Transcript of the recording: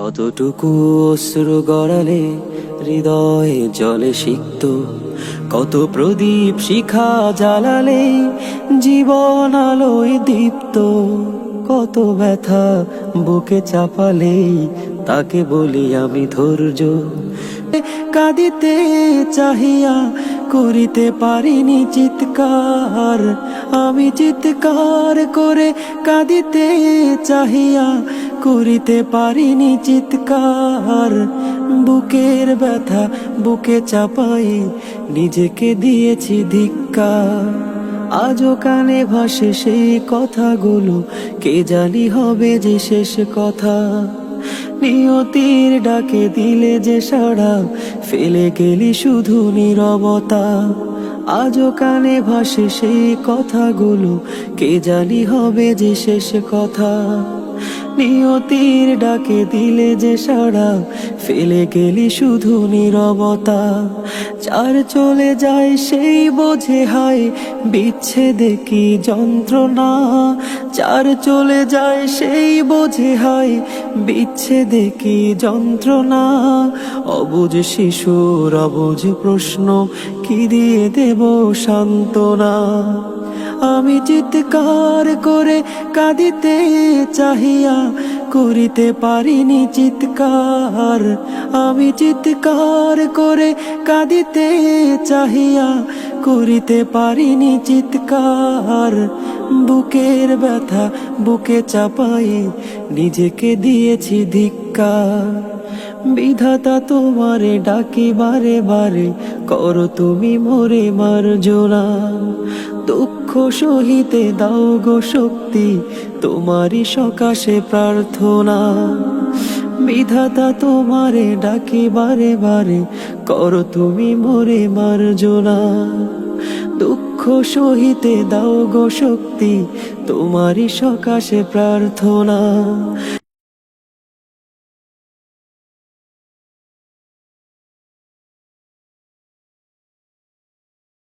কতটুকু অশ্রু গড়ালে হৃদয়ে জলে সিক্ত, কত প্রদীপ শিখা জ্বালালে জীবন আলোয় দীপ্ত, কত ব্যথা বুকে চাপালে তাকে বলি আমি ধৈর্য। কাঁদিতে চাহিয়া করিতে পারিনি চিৎকার, আমি চিৎকার করে কাঁদিতে চাহিয়া করিতে পারিনি চিৎকার। বুকের ব্যথা বুকে চাপাই নিজেকে দিয়েছি ধিক্কার। আজও কানে ভাসে সেই কথাগুলো, কে জানি হবে যে শেষ কথা। নিয়তির ডাকে দিলে যে সাড়া, ফেলে গেলি শুধু নীরবতা। আজও কানে ভাসে সেই কথাগুলো, কে জানি হবে যে শেষ কথা। নিয়তির ডাকে দিলে যে সাড়া, ফেলে গেলি শুধু নীরবতা। যার চলে যায় সেই বোঝে হায় বিচ্ছেদে কি যন্ত্রণা। যার চলে যায় সেই বোঝে হায় বিচ্ছেদে কি যন্ত্রণা। অবুঝ শিশুর অবুঝ প্রশ্ন, কি দিয়ে দেব সান্ত্বনা। আমি চিৎকার করে কাঁদিতে চাহিয়া করিতে পারিনি চিৎকার। আমি চিৎকার করে কাঁদিতে চাহিয়া করিতে পারিনি চিৎকার। বুকের ব্যথা বুকে চাপাই নিজেকে দিয়েছি ধিক্কার। বিধাতা তোমারে ডাকি বারে বারে, করো তুমি মোরে মার্জনা। দুঃখ সহিতে দাও গো শক্তি, তোমারই সকাশে প্রার্থনা। বিধাতা তোমারে ডাকি বারে বারে, করো তুমি মোরে মার্জনা। দুঃখ সহিতে দাও গো শক্তি, তোমারই সকাশে প্রার্থনা।